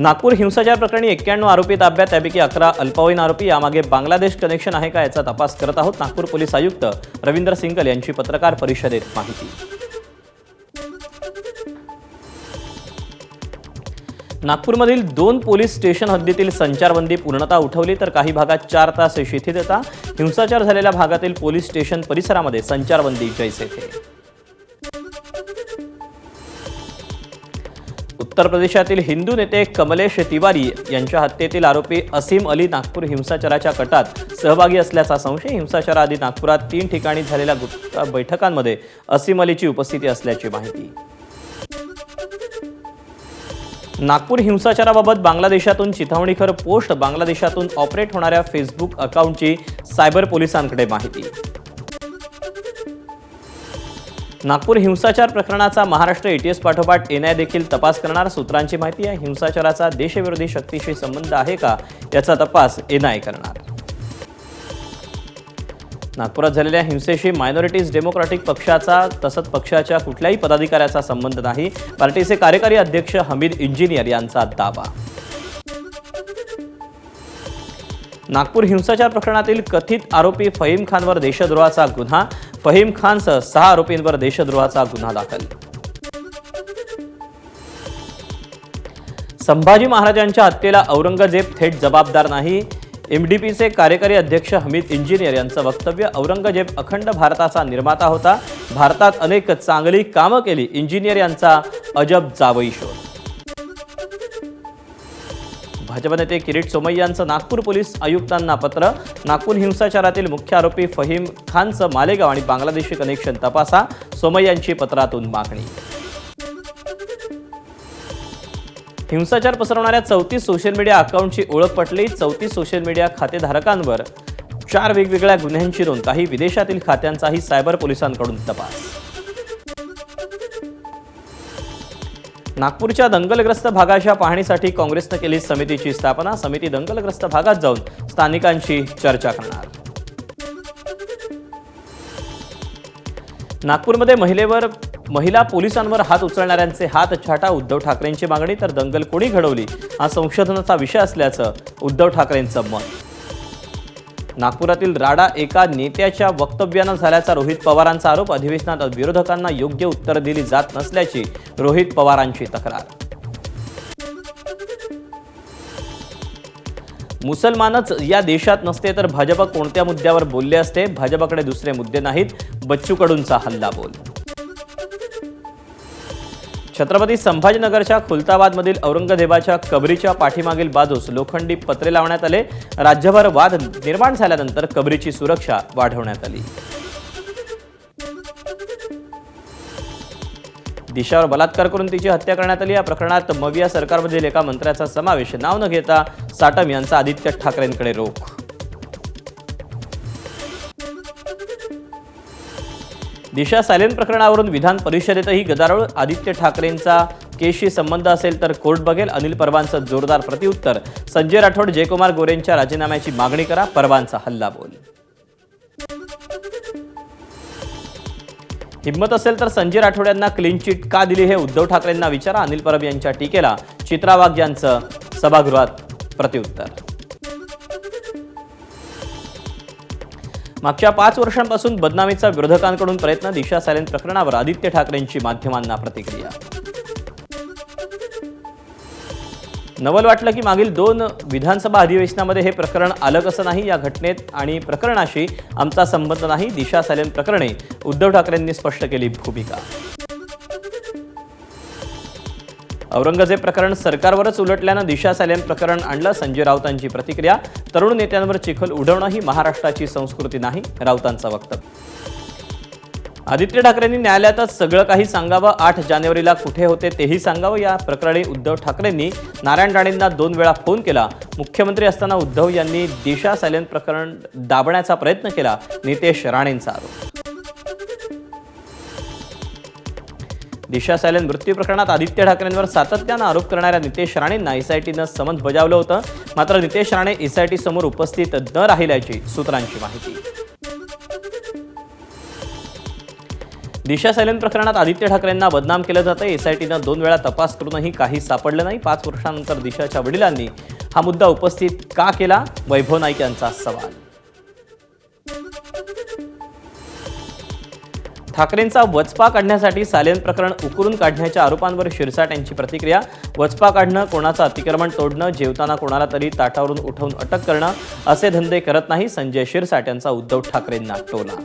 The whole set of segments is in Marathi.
नागपूर हिंसाचार प्रकरणी 91 आरोपी ताब्यात, त्यापैकी 11 अल्पवयीन आरोपी. यामागे बांगलादेश कनेक्शन आहे का याचा तपास करत आहोत. नागपूर पोलीस आयुक्त रवींद्र सिंगल यांची पत्रकार परिषदेत माहिती. नागपूरमधील 2 पोलीस स्टेशन हद्दीतील संचारबंदी पूर्णतः उठवली, तर काही भागात 4 तास शिथिलता. हिंसाचार झालेल्या भागातील पोलीस स्टेशन परिसरामध्ये संचारबंदी जैसे थे. उत्तर प्रदेशातील हिंदू नेते कमलेश तिवारी यांच्या हत्येतील आरोपी असीम अली नागपूर हिंसाचाराच्या कटात सहभागी असल्याचा संशय. हिंसाचाराआधी नागपुरात 3 ठिकाणी झालेल्या गुप्त बैठकांमध्ये असीम अलीची उपस्थिती असल्याची माहिती. नागपूर हिंसाचाराबाबत बांगलादेशातून चिथावणीखोर पोस्ट. बांगलादेशातून ऑपरेट होणाऱ्या फेसबुक अकाउंटची सायबर पोलिसांकडे माहिती. नागपूर हिंसाचार प्रकरणाचा महाराष्ट्र एटीएस पाठोपाठ एनआय देखील तपास करणार. सूत्रांची माहिती आहे, हिंसाचाराचा देशविरोधी शक्तीशी संबंध आहे का याचा तपास एनआय करणार. नागपुरात झालेल्या हिंसेशी मायनॉरिटीज डेमोक्रॅटिक पक्षाचा तसंच पक्षाच्या कुठल्याही पदाधिकाऱ्याचा संबंध नाही. पार्टीचे कार्यकारी अध्यक्ष हमीद इंजिनियर यांचा दावा. नागपूर हिंसाचार प्रकरणातील कथित आरोपी फहीम खानवर देशद्रोहाचा गुन्हा. फहीम खानसह 6 आरोपींवर देशद्रोहाचा गुन्हा दाखल. संभाजी महाराजांच्या हत्येला औरंगजेब थेट जबाबदार नाही. एमडीपीचे कार्यकारी अध्यक्ष हमीद इंजिनियर यांचं वक्तव्य. औरंगजेब अखंड भारताचा निर्माता होता. भारतात अनेक चांगली कामं केली. इंजिनियर यांचा अजब जावई शोध. भाजप नेते किरीट सोमय्यांचं नागपूर पोलीस आयुक्तांना पत्र. नागपूर हिंसाचारातील मुख्य आरोपी फहीम खानचं मालेगाव आणि बांगलादेशी कनेक्शन तपासा. सोमय्यांची पत्रातून मागणी. हिंसाचार पसरवणाऱ्या 34 सोशल मीडिया अकाउंटची ओळख पटली. 34 सोशल मीडिया खातेधारकांवर 4 वेगवेगळ्या गुन्ह्यांची नोंद. काही विदेशातील खात्यांचाही सायबर पोलिसांकडून तपास. नागपूरच्या दंगलग्रस्त भागाच्या पाहणीसाठी काँग्रेसनं केली समितीची स्थापना. समिती दंगलग्रस्त भागात जाऊन स्थानिकांशी चर्चा करणार. नागपूरमध्ये महिला पोलिसांवर हात उचलणाऱ्यांचे हात छाटा. उद्धव ठाकरेंची मागणी. तर दंगल कोणी घडवली हा संशोधनाचा विषय असल्याचं उद्धव ठाकरेंचं मत. नागपुरातील राडा एका नेत्याच्या वक्तव्यानं झाल्याचा रोहित पवारांचा आरोप. अधिवेशनात विरोधकांना योग्य उत्तर दिली जात नसल्याची रोहित पवारांची तक्रार. मुसलमानच या देशात नसते तर भाजप कोणत्या मुद्द्यावर बोलले असते. भाजपकडे दुसरे मुद्दे नाहीत. बच्चू कडूंचा हल्लाबोल. छत्रपती संभाजीनगरच्या खुलताबादमधील औरंगजेबाच्या कबरीच्या पाठीमागील बाजूस लोखंडी पत्रे लावण्यात आले. राज्यभर वाद निर्माण झाल्यानंतर कबरीची सुरक्षा वाढवण्यात आली. दिशावर बलात्कार करून तिची हत्या करण्यात आली. या प्रकरणात मविया सरकारमधील एका मंत्र्याचा समावेश. नाव न घेता साटम यांचा आदित्य ठाकरेंकडे रोख. दिशा सायलेंट प्रकरणावरून विधान परिषदेतही गदारोळ. आदित्य ठाकरेंचा केसशी संबंध असेल तर कोर्ट बघेल. अनिल परबांचं जोरदार प्रतिउत्तर. संजय राठोड जयकुमार गोरेंच्या राजीनाम्याची मागणी करा. परबांचा हल्लाबोल. हिम्मत असेल तर संजय राठोड यांना क्लीन चिट का दिली हे उद्धव ठाकरेंना विचारा. अनिल परब यांच्या टीकेला चित्रा वाघ यांचं सभागृहात प्रतिउत्तर. मागच्या 5 वर्षांपासून बदनामीचा विरोधकांकडून प्रयत्न. दिशा सायलेंट प्रकरणावर आदित्य ठाकरेंची माध्यमांना प्रतिक्रिया. नवल वाटलं की मागील 2 विधानसभा अधिवेशनामध्ये हे प्रकरण आलं कसं नाही. या घटनेत आणि प्रकरणाशी आमचा संबंध नाही. दिशा सायलेंट प्रकरणी उद्धव ठाकरेंनी स्पष्ट केली भूमिका. औरंगजेब प्रकरण सरकारवरच उलटल्यानं दिशा सायलेंट प्रकरण आणलं. संजय राऊतांची प्रतिक्रिया. तरुण नेत्यांवर चिखल उडवणं ही महाराष्ट्राची संस्कृती नाही. राऊतांचं वक्तव्य. आदित्य ठाकरेंनी न्यायालयातच सगळं काही सांगावं. 8 जानेवारीला कुठे होते तेही सांगावं. या प्रकरणी उद्धव ठाकरेंनी नारायण राणेंना 2 वेळा फोन केला. मुख्यमंत्री असताना उद्धव यांनी दिशा सायलेंट प्रकरण दाबण्याचा प्रयत्न केला. नितेश राणेंचा आरोप. दिशा सायलेंट मृत्यू प्रकरणात आदित्य ठाकरेंवर सातत्यानं आरोप करणाऱ्या नितेश राणेंना एसआयटीनं समन्स बजावलं होतं. मात्र नितेश राणे एसआयटी समोर उपस्थित न राहिल्याची सूत्रांची माहिती. दिशा सायलेंट प्रकरणात आदित्य ठाकरेंना बदनाम केलं जातं. एसआयटीनं 2 वेळा तपास करूनही काही सापडलं नाही. 5 वर्षांनंतर दिशाच्या वडिलांनी हा मुद्दा उपस्थित का केला? वैभव नाईक यांचा सवाल. ठाकरेंचा वचपा काढण्यासाठी सायलेंट प्रकरण उकरून काढण्याच्या आरोपांवर शिरसाट यांची प्रतिक्रिया. वचपा काढणं, कोणाचं अतिक्रमण तोडणं, जेवताना कोणाला तरी ताटावरून उठवून अटक करणं असे धंदे करत नाही. संजय शिरसाट यांचा उद्धव ठाकरेंना टोला.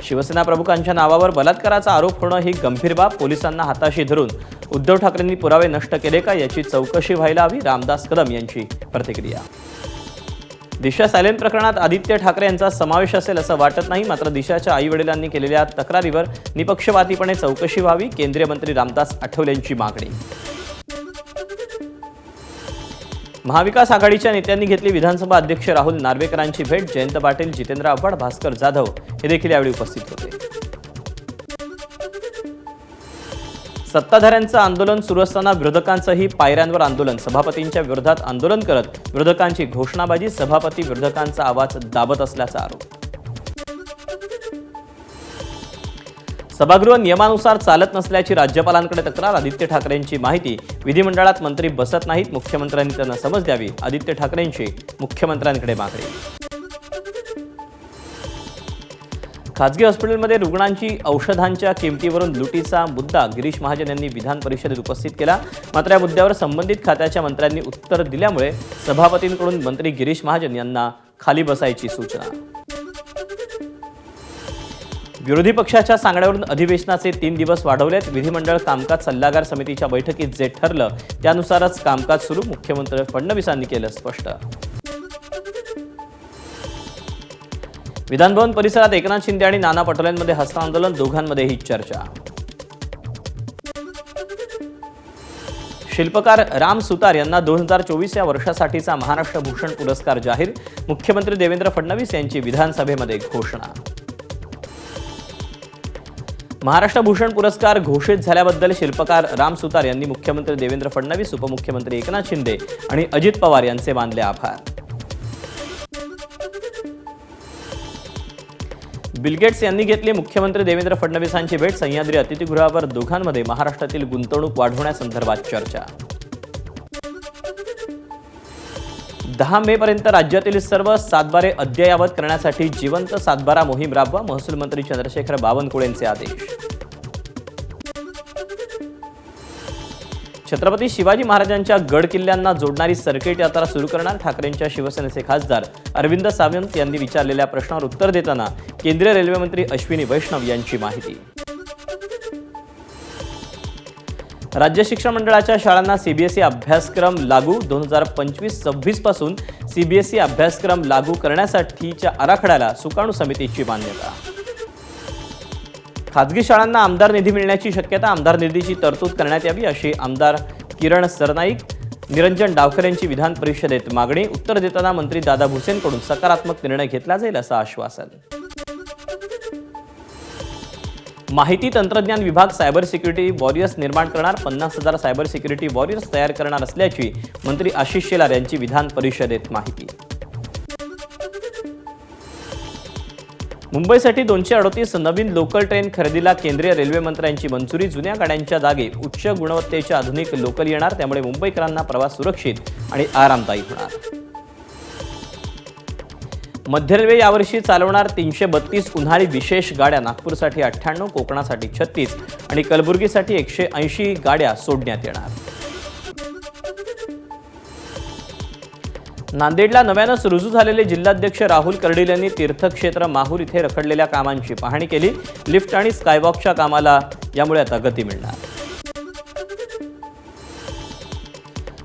शिवसेना प्रमुखांच्या नावावर बलात्काराचा आरोप होणं ही गंभीर बाब. पोलिसांना हाताशी धरून उद्धव ठाकरेंनी पुरावे नष्ट केले का याची चौकशी व्हायला हवी. रामदास कदम यांची प्रतिक्रिया. दिशा सायलेंट प्रकरणात आदित्य ठाकरे यांचा समावेश असेल असं वाटत नाही. मात्र दिशाच्या आईवडिलांनी केलेल्या तक्रारीवर निपक्षपातीपणे चौकशी व्हावी. केंद्रीय मंत्री रामदास आठवले यांची मागणी. महाविकास आघाडीच्या नेत्यांनी घेतली विधानसभा अध्यक्ष राहुल नार्वेकरांची भेट. जयंत पाटील, जितेंद्र आव्हाड, भास्कर जाधव हे देखील यावेळी उपस्थित होते. सत्ताधाऱ्यांचं आंदोलन सुरू असताना विरोधकांचंही पायऱ्यांवर आंदोलन. सभापतींच्या विरोधात आंदोलन करत विरोधकांची घोषणाबाजी. सभापती विरोधकांचा आवाज दाबत असल्याचा आरोप. सभागृह नियमानुसार चालत नसल्याची राज्यपालांकडे तक्रार. आदित्य ठाकरेंची माहिती. विधिमंडळात मंत्री बसत नाहीत. मुख्यमंत्र्यांनी त्यांना समज द्यावी. आदित्य ठाकरेंची मुख्यमंत्र्यांकडे मागणी. खासगी हॉस्पिटलमध्ये रुग्णांची औषधांच्या किमतीवरून लुटीचा मुद्दा गिरीश महाजन यांनी विधान परिषदेत उपस्थित केला. मात्र या मुद्द्यावर संबंधित खात्याच्या मंत्र्यांनी उत्तर दिल्यामुळे सभापतींकडून मंत्री गिरीश महाजन यांना खाली बसायची सूचना. विरोधी पक्षाच्या सांगण्यावरून अधिवेशनाचे 3 दिवस वाढवलेत. विधिमंडळ कामकाज सल्लागार समितीच्या बैठकीत जे ठरलं त्यानुसारच कामकाज सुरू. मुख्यमंत्री फडणवीसांनी केलं स्पष्ट. विधानभवन परिसरात एकनाथ शिंदे आणि नाना पटोलेंमध्ये हस्तांदोलन. दोघांमध्येही चर्चा. शिल्पकार राम सुतार यांना 2024 या वर्षासाठीचा महाराष्ट्र भूषण पुरस्कार जाहीर. मुख्यमंत्री देवेंद्र फडणवीस यांची विधानसभेमध्ये घोषणा. महाराष्ट्र भूषण पुरस्कार घोषित झाल्याबद्दल शिल्पकार राम सुतार यांनी मुख्यमंत्री देवेंद्र फडणवीस, उपमुख्यमंत्री एकनाथ शिंदे आणि अजित पवार यांचे मानले आभार. बिल गेट्स यांनी घेतली मुख्यमंत्री देवेंद्र फडणवीसांची भेट. सह्याद्री अतिथीगृहावर दोघांमध्ये महाराष्ट्रातील गुंतवणूक वाढवण्यासंदर्भात चर्चा. 10 मे पर्यंत राज्यातील सर्व सातबारे अद्ययावत करण्यासाठी जिवंत सातबारा मोहीम राबवा. महसूल मंत्री चंद्रशेखर बावनकुळेंचे आदेश. छत्रपती शिवाजी महाराजांच्या गड किल्ल्यांना जोडणारी सर्किट यात्रा सुरू करणार. ठाकरेंच्या शिवसेनेचे खासदार अरविंद सावंत यांनी विचारलेल्या प्रश्नावर उत्तर देताना केंद्रीय रेल्वे मंत्री अश्विनी वैष्णव यांची माहिती. राज्य शिक्षण मंडळाच्या शाळांना सीबीएसई अभ्यासक्रम लागू. 2025-26 पासून सीबीएसई अभ्यासक्रम लागू करण्यासाठीच्या आराखड्याला सुकाणू समितीची मान्यता. खासगी शाळांना आमदार निधी मिळण्याची शक्यता. आमदार निधीची तरतूद करण्यात यावी अशी आमदार किरण सरनाईक, निरंजन डावकर यांची विधान परिषदेत मागणी. उत्तर देताना मंत्री दादा भुसेंकडून सकारात्मक निर्णय घेतला जाईल असं आश्वासन. माहिती तंत्रज्ञान विभाग सायबर सिक्युरिटी वॉरियर्स निर्माण करणार. 50,000 सायबर सिक्युरिटी वॉरियर्स तयार करणार असल्याची मंत्री आशिष शेलार यांची विधान परिषदेत माहिती. मुंबईसाठी 238 नवीन लोकल ट्रेन खरेदीला केंद्रीय रेल्वे मंत्र्यांची मंजुरी. जुन्या गाड्यांच्या जागी उच्च गुणवत्तेच्या आधुनिक लोकल येणार. त्यामुळे मुंबईकरांना प्रवास सुरक्षित आणि आरामदायी होणार. मध्य रेल्वे यावर्षी चालवणार 332 उन्हाळी विशेष गाड्या. नागपूरसाठी 98, कोकणासाठी 36 आणि कलबुर्गीसाठी 180 गाड्या सोडण्यात येणार. नांदेडला नव्यानं रुजू झालेले जिल्हाध्यक्ष राहुल कर्डिल यांनी तीर्थक्षेत्र माहूर इथे रखडलेल्या कामांची पाहणी केली. लिफ्ट आणि स्कायवॉकच्या कामाला यामुळे आता गती मिळणार.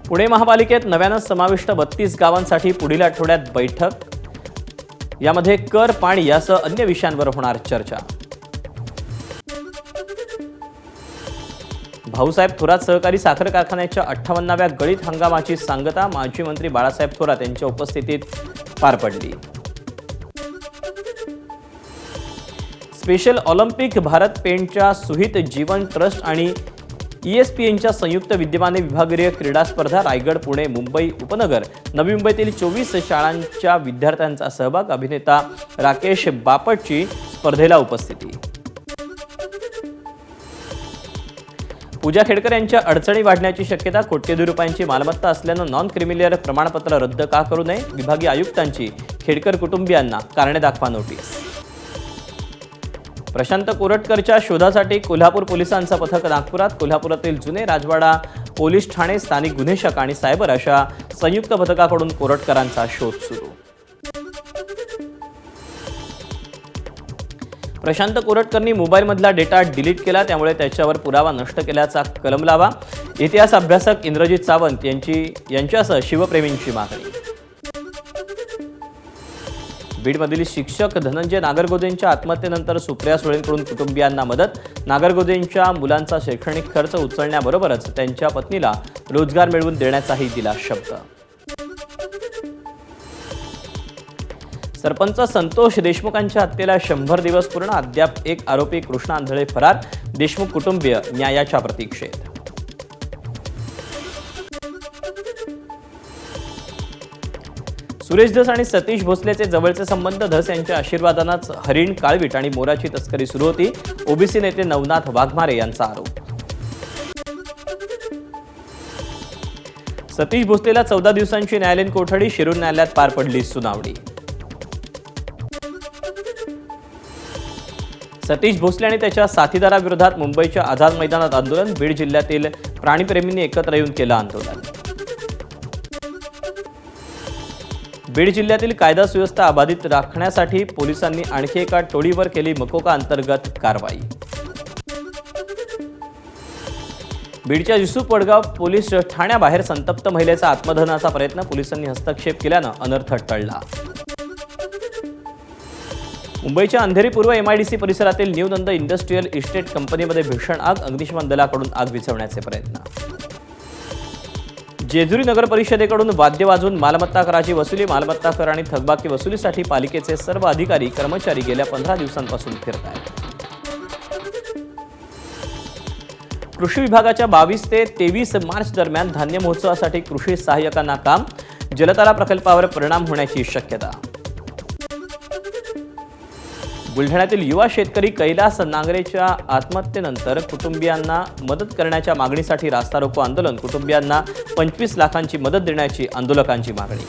पुणे महापालिकेत नव्यानं समाविष्ट 32 गावांसाठी पुढील आठवड्यात बैठक. यामध्ये कर, पाणी यासह अन्य विषयांवर होणार चर्चा. भाऊसाहेब थोरात सहकारी साखर कारखान्याच्या 58व्या गळीत हंगामाची सांगता माजी मंत्री बाळासाहेब थोरात यांच्या उपस्थितीत पार पडली. स्पेशल ऑलिम्पिक भारत पेंटच्या सुहित जीवन ट्रस्ट आणि ESPNच्या संयुक्त विद्यमाने विभागीय क्रीडा स्पर्धा. रायगड, पुणे, मुंबई उपनगर, नवी मुंबईतील 24 शाळांच्या विद्यार्थ्यांचा सहभाग. अभिनेता राकेश बापटची स्पर्धेला उपस्थिती. पूजा खेडकर यांच्या अडचणी वाढण्याची शक्यता. कोट्यवधी रुपयांची मालमत्ता असल्यानं नॉन क्रिमिलियर प्रमाणपत्र रद्द का करू नये. विभागीय आयुक्तांची खेडकर कुटुंबियांना कारणे दाखवा नोटीस. प्रशांत कोरटकरच्या शोधासाठी कोल्हापूर पोलिसांचं पथक नागपुरात. कोल्हापुरातील जुने राजवाडा पोलीस ठाणे, स्थानिक गुन्हे शाखा आणि सायबर अशा संयुक्त पथकाकडून कोरटकरांचा शोध सुरू. प्रशांत कोरटकरनी मोबाईलमधला डेटा डिलीट केला, त्यामुळे त्याच्यावर पुरावा नष्ट केल्याचा कलम लावा. इतिहास अभ्यासक इंद्रजित सावंत यांच्यासह शिवप्रेमींची मागणी. बीडमधील शिक्षक धनंजय नागरगोदेंच्या आत्महत्येनंतर सुप्रिया सुळेंकडून कुटुंबियांना मदत. नागरगोदेंच्या मुलांचा शैक्षणिक खर्च उचलण्याबरोबरच त्यांच्या पत्नीला रोजगार मिळवून देण्याचाही दिला शब्द. सरपंच संतोष देशमुखांच्या हत्येला 100 दिवस पूर्ण. अद्याप एक आरोपी कृष्णा आंधळे फरार. देशमुख कुटुंबीय न्यायाच्या प्रतीक्षेत. सुरेश धस आणि सतीश भोसलेचे जवळचे संबंध. धस यांच्या आशीर्वादानेच हरिण, काळवीट आणि मोराची तस्करी सुरू होती. ओबीसी नेते नवनाथ वाघमारे यांचा आरोप. सतीश भोसलेला 14 दिवसांची न्यायालयीन कोठडी. शिरूर न्यायालयात पार पडली सुनावणी. सतीश भोसले आणि त्याच्या साथीदाराविरोधात मुंबईच्या आझाद मैदानात आंदोलन. बीड जिल्ह्यातील प्राणीप्रेमींनी एकत्र येऊन केलं आंदोलन. बीड जिल्ह्यातील कायदा सुव्यवस्था अबाधित राखण्यासाठी पोलिसांनी आणखी एका टोळीवर केली मकोका अंतर्गत कारवाई. बीडच्या युसूफ वडगाव पोलीस ठाण्याबाहेर संतप्त महिलेचा आत्मदहनाचा प्रयत्न. पोलिसांनी हस्तक्षेप केल्यानं अनर्थ टळला. मुंबईच्या अंधेरी पूर्व MIDC परिसरातील न्यू नंद इंडस्ट्रियल इस्टेट कंपनीमध्ये भीषण आग. अग्निशमन दलाकडून आग विझवण्याचे प्रयत्न. जेजुरी नगर परिषदेकडून वाद्य वाजवून मालमत्ता कराची वसुली. मालमत्ता कर आणि थकबाकी वसुलीसाठी पालिकेचे सर्व अधिकारी कर्मचारी गेल्या 15 दिवसांपासून फिरत आहेत. कृषी विभागाच्या 22 ते 23 मार्च दरम्यान धान्य महोत्सवासाठी कृषी सहाय्यकांना काम. जलतारा प्रकल्पावर परिणाम होण्याची शक्यता. बुलढाण्यातील युवा शेतकरी कैलास नांगरेच्या आत्महत्येनंतर कुटुंबियांना मदत करण्याच्या मागणीसाठी रास्ता रोको आंदोलन. कुटुंबियांना 25 लाखांची मदत देण्याची आंदोलकांची मागणी.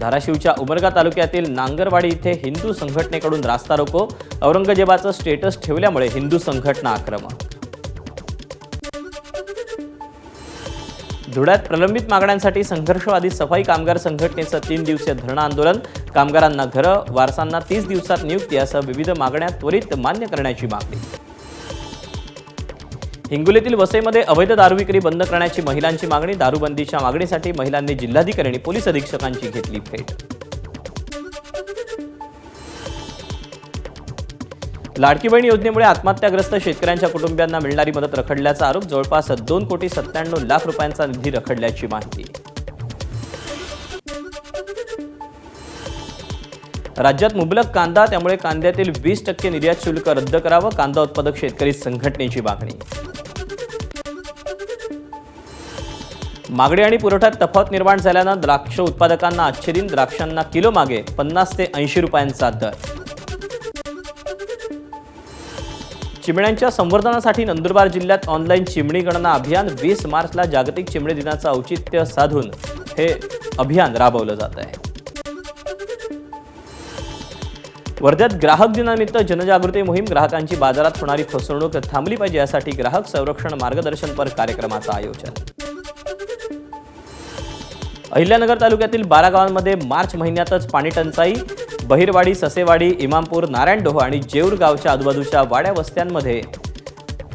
धाराशिवच्या उमरगा तालुक्यातील नांगरवाडी इथे हिंदू संघटनेकडून रास्ता रोको. औरंगजेबाचं स्टेटस ठेवल्यामुळे हिंदू संघटना आक्रमक. धुळ्यात प्रलंबित मागण्यांसाठी संघर्षवादी सफाई कामगार संघटनेचं 3 दिवसीय धरणं आंदोलन. कामगारांना घरं, वारसांना 30 दिवसात नियुक्ती यासह विविध मागण्या त्वरित मान्य करण्याची मागणी. हिंगोलीतील वसईमध्ये अवैध दारू विक्री बंद करण्याची महिलांची मागणी. दारूबंदीच्या मागणीसाठी महिलांनी जिल्हाधिकारी आणि पोलीस अधीक्षकांची घेतली भेट. लाडकी बहीण योजनेमुळे आत्महत्याग्रस्त शेतकऱ्यांच्या कुटुंबियांना मिळणारी मदत रखडल्याचा आरोप. जवळपास 2,97,00,000 रुपयांचा निधी रखडल्याची माहिती. राज्यात मुबलक कांदा, त्यामुळे कांद्यातील 20% निर्यात शुल्क रद्द करावं. कांदा उत्पादक शेतकरी संघटनेची मागणी. मागणी आणि पुरवठ्यात तफावत निर्माण झाल्यानं द्राक्ष उत्पादकांना आजचे दिन. द्राक्षांना किलो मागे 50 ते 80 रुपयांचा दर. चिमण्यांच्या संवर्धनासाठी नंदुरबार जिल्ह्यात ऑनलाईन चिमणी गणना अभियान. 20 मार्चला जागतिक चिमणी दिनाचं औचित्य साधून हे अभियान राबवलं जात आहे. वर्ध्यात ग्राहक दिनानिमित्त जनजागृती मोहीम. ग्राहकांची बाजारात होणारी फसवणूक थांबली पाहिजे यासाठी ग्राहक संरक्षण मार्गदर्शनपर कार्यक्रमाचं आयोजन. अहिल्यानगर तालुक्यातील 12 गावांमध्ये मार्च महिन्यातच पाणी टंचाई. बहिरवाडी, ससेवाडी, इमामपूर, नारायणडोह आणि जेऊर गावच्या आजूबाजूच्या वाड्या वस्त्यांमध्ये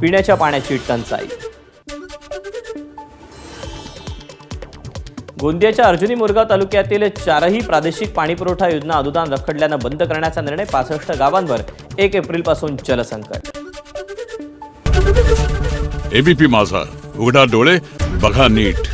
पिण्याच्या पाण्याची टंचाई. गोंदियाच्या अर्जुनी मोरगाव तालुक्यातील 4ही प्रादेशिक पाणीपुरवठा योजना अनुदान रखडल्यानं बंद करण्याचा निर्णय. 65 गावांवर 1 एप्रिलपासून जलसंकट. एबीपी माझा, उघडा डोळे बघा नीट.